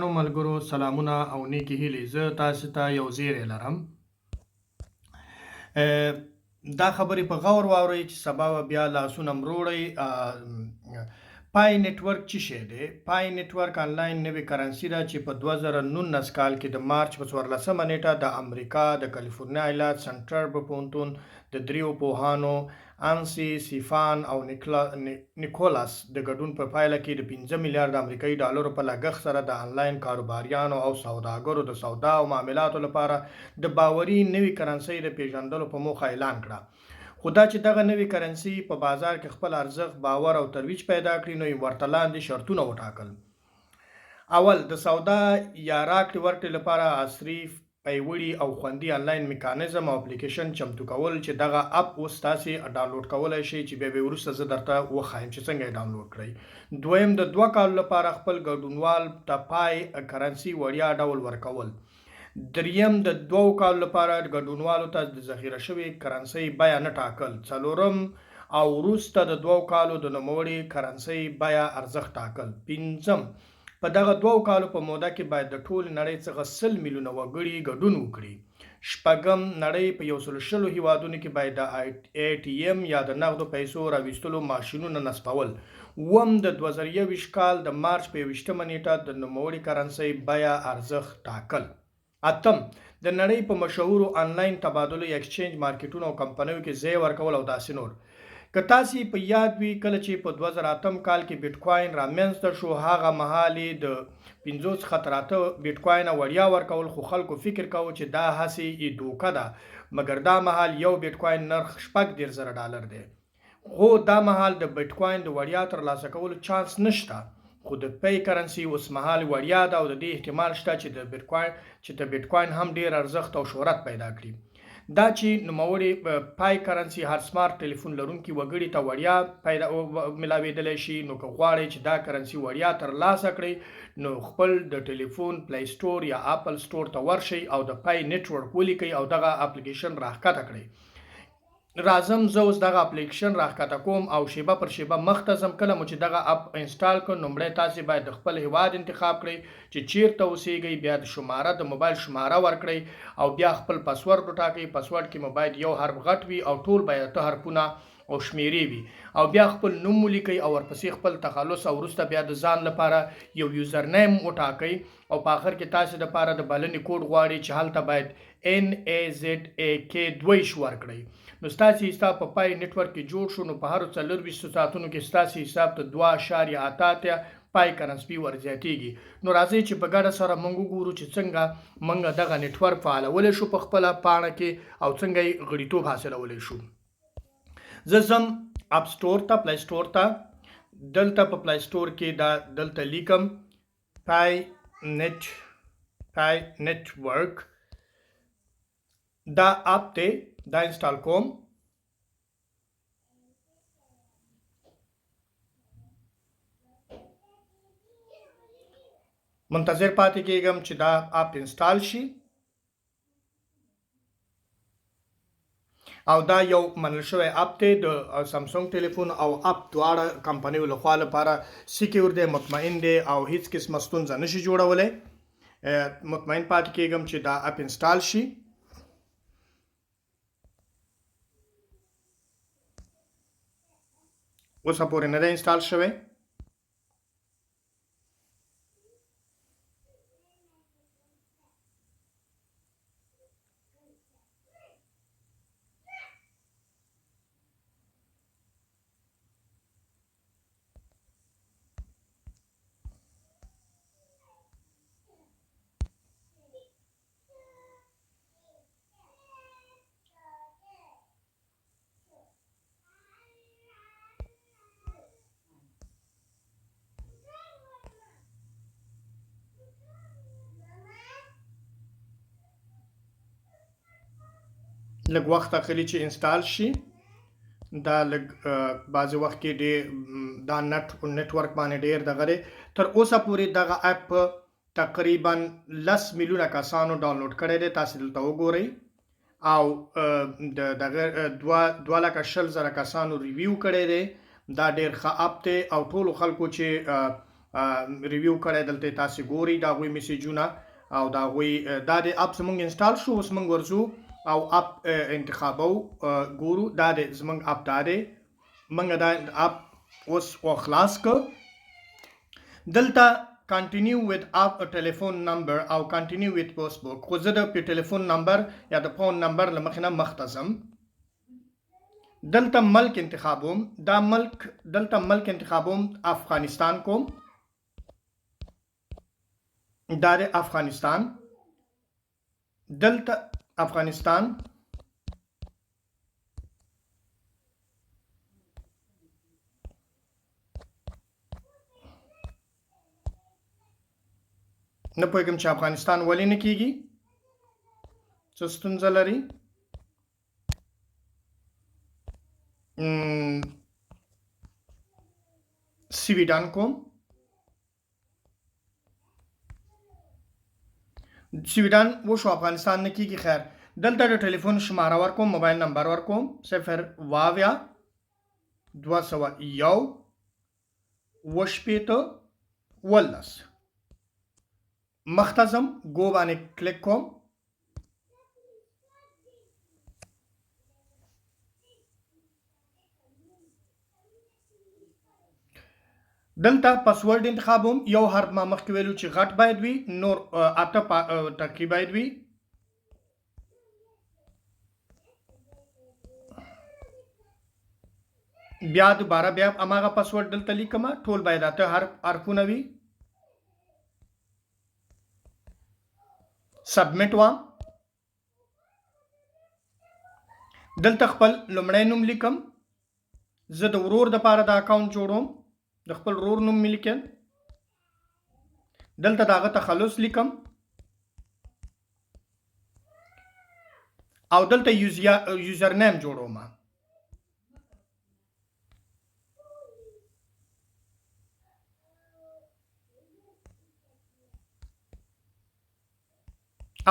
ملګرو سلامونه او نیکی هیلې. زه تاسو ته یو زیری لرم. دا خبرې په غور واورئ چې سبا به بیا لاسونه مروړئ. پای نېټورک څه شی دی؟ پای نېټورک انلاین نوې کرنسي ده چې په 2019 کال کې د مارچ په 14مه نیټه د امریکا د کالیفورنیا ایالت سنټر پوهنتون د دریو پوهانو انسی سیفان او نیکولاس د ګډون په پایله کې د 15 میلیارډ امریکایي ډالرو په لګښت سره د انلاین کاروباریانو او سوداګرو د سودا او معاملاتو لپاره د باوري نوې کرنسۍ د پیژندلو په موخه اعلان کړه. خو دا چې دغه نوې کرنسي په بازار کې خپل ارزښت، باور او ترویج پیدا کړي، نو یې ورته لاندې شرطونه وټاکل. اول، د سودا یا راکړې ورکړې لپاره عصري، پیوړي او خوندي انلاین میکانیزم او اپلیکیشن چمتو کول چې دغه اپ اوس تاسې ډاونلوډ کولی شئ، چې بیا به وروسته زه درته وښایم چې څنګه یې ډاونلوډ کړئ. دویم، د 2 کالو لپاره خپل ګډونوال ته پای کرنسي وړیا ډول ورکول. دریم، د 2 کالو لپاره ګډونوالو ته د ذخیره شوې کرنسۍ بیه نه ټاکل. څلورم، او وروسته د 2 کالو د نوموړې کرنسۍ بیه ارزښت ټاکل. پنځم، په دغه 2 کالو په موده کې باید د ټولې نړۍ څخه 100 میلیونه وګړي ګډون وکړي. شپږم، نړۍ په 120 هیوادونو کې باید د ATM یا د نغدو پیسو راویستلو ماشینونه نصبول. اووم، د 2021 کال د مارچ په 21مه نیټه د نوموړې کرنسۍ بیه ارزښت ټاکل. اتم، د نړۍ په مشهورو انلاین تبادلو ایکسچینج مارکیټونو او کمپنیو کې ځای ورکول او داسې نور. که تاسې په یاد وي، کله چې په 2008 کال کې بیټکوین رامنځته شو، هغه مهال یې د 50 څخه تر 8 بیټکوینه وړیا ورکول، خو خلکو فکر کاوه چې دا هسې دوکه ده، مګر دا مهال یو بیټکوین نرخ $14,000 دی. خو دا مهال د بیټکوین د وړیا ترلاسه کولو چانس نشته، خو د پی کرنسي اوس مهال وړیا ده او د دې احتمال شته چې د بیټکوین هم ډیر ارزښت او شهرت پیدا کړي. دا چې نوموړې پای کرنسي هر سمارټ ټلیفون لرونکي وګړي ته وړیا ملاویدلی شي. نو که غواړئ چې دا کرنسي وړیا ترلاسه کړئ، نو خپل د ټلیفون پلی سټور یا اپل سټور ته ورشئ او د پای نېټورک ولیکئ او دغه اپلیکیشن راښکته کړئ. راځم زه اوس دغه اپلیکیشن راښکته کوم او شیبه پر شیبه مخته ځم. کله مو چې دغه اپ انسټال کړ، لومړی تاسې باید د خپل هیواد انتخاب کړئ چې چیرته اوسیږئ، بیا د موبایل شماره ورکړئ او بیا خپل پاسورډ وټاکئ. پاسورډ کې مو باید یو حرف غټ وي او ټول باید 8 حرفونه او شمیرې وي، او بیا خپل نوم ولیکئ او ورپسې خپل تخلص، او وروسته بیا د ځان لپاره یو یوزر نیم وټاکئ او په آخر کې تاسې دپاره د بلنې کوډ غواړي چې هلته باید NAZAK2 ورکړئ. نو ستاسې حساب په پای نېټورک کې جوړ شو. نو په هرو 24 ساعتونو کې ستاسې حساب ته 2.8 پای کرنسي ورزیاتېږي. نو راځئ چې په ګډه سره موږ وګورو چې څنګه موږ دغه نېټورک فعالولی شو په خپله پاڼه کې او څنګه یې غړیتوب حاصلولی شو. زه ځم اپ سټور ته، پلی سټور ته. دلته په پلی سټور کې دلته لیکم پای نېټورک. دا اپ دی، دا انسټال کوم. منتظر پاتې کېږم چې دا اپ انسټال شي. او دا یو منل شوی اپ دی د سامسونګ ټلیفون او اپ دواړه کمپنیو لخوا لپاره سیکیور دی، مطمئن دی او هیڅ قسمه ستونزه نشي جوړولی. مطمئن پاتې کېږم چې دا اپ انسټال شي. اوسه پورې نه دی انسټال شوی. لږ وخت اخلي چې انسټال شي. دا لږ بعضې وخت کې ډېر دا نېټورک باندې ډېر دغه دی. تر اوسه پورې دغه اپ تقریبا 10 میلیونه کسانو ډاونلوډ کړی دی. تاسې دلته وګورئ او د دغه 2,20,000 کسانو ریویو کړی دی. دا ډېر ښه اپ دی او ټولو خلکو چې ریویو کړی دلته تاسو ګوري دا غوي میسیجونه او دا غوي دا د اپ زمونږ انسټال شو اوس موږ ورځو او اپ انتخابو ګورو دا د زمونږ اپ دا دی موږ دا اپ اوس خلاص کو دلته continue with app telephone number او continue with Facebook خو زه د ټلیفون نمبر یا د فون نمبر لمخنه مختصم دلته ملک انتخابوم دا ملک دلته ملک انتخابوم افغانستان کوم دا د افغانستان دلته افغانستان نه پوهېږم چې افغانستان ولې نه کیږي څه ستونزه لري سویډن کوم سویډن وشو افغانستان نه کیږي خیر دلته د ټلیفون شماره ورکوم موبایل نمبر ورکوم 0 201 وشپېته ولس مختصم گو باندې کلیک کوم دلته پاسورډ انتخابوم یو حرف ما مخکې ویلو چې غټ باید وي نور اته ټکي باید وي بیا دوباره بیا اماغه پاسورډ دلته لیکم ټول باید اته حرفونه وي سبمټ وام دلته خپل لومړی نوم لیکم زه د ورور د پاره د اکاونټ جوړوم د خپل ورور نوم مې لیکم دلته داغه تخلص لیکم او دلته یوزر نیم جوړوم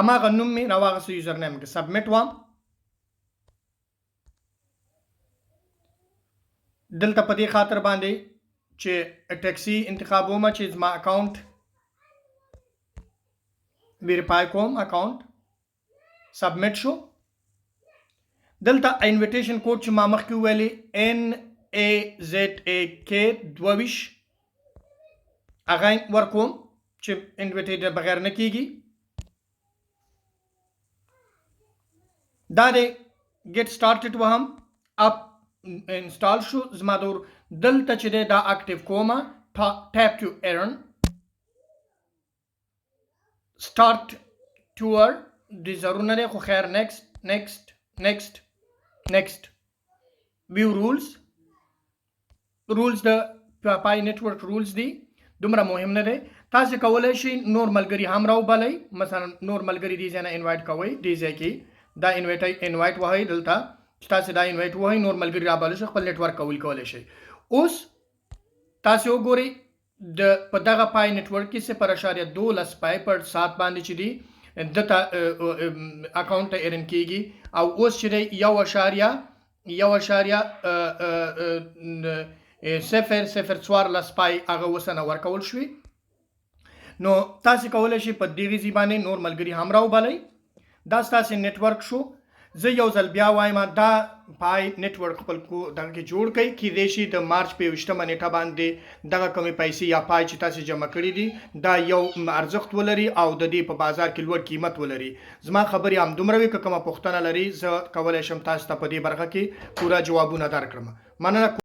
اماغه نوم مې راواغسته یوزر نیم کې سبمټ وام دلته په دې خاطر باندې چې ټیکسي انتخابوم چې زما اکاونټ ویریفای کوم اکاونټ سبمټ شو دلته انویټیشن کوډ چې ما مخکې ویلي NAZAK 22 هغه ورکوم چې انویټیډ بغیر نه کیږي دا دی get started وهم اپ انسټال شو زما دور دلته چې دا اکټیو کومه tap to earn start tour د ضروري نه خو خیر next view rules د پای نېټورک رولز دي دومره مهم نه دی تاسو کولای شئ نور ملګری هم راو بلئ مثلا نور ملګری دي ځنه انوایټ کوئ دي ځکه دا انوایټ وهي دلته چې تاسو دا انوایټ وهي نور ملګری را بل شي خپل نېټورک کولای شي اوس تاسو وګورئ د په دغه پای نېټورک کې 0.12 پای پر سات باندې چې دی دته اکاونټ ته ارن کیږي او اوس چې 0.004 پای هغه وسنه ورکول شوی نو تاسو کولای شئ په دغه ځبانه نور ملګری هم راو بلئ دا ستاسو نېټورک شو زه یو ځل بیا وایم دا پای نېټورک خپل کو دغه جوړ کړئ کې د شي د مارچ په 28 نیټه باندې دغه کمی پیسې یا پای چې تاسو جمع کړی دي دا یو ارزښت ولري او د دې په بازار کې لوړ قیمت ولري زما خبرې هم دومره وي کومه پوښتنه لري زه کولای شم تاسو ته په دې برخه کې پورا جوابونه درکړم مننه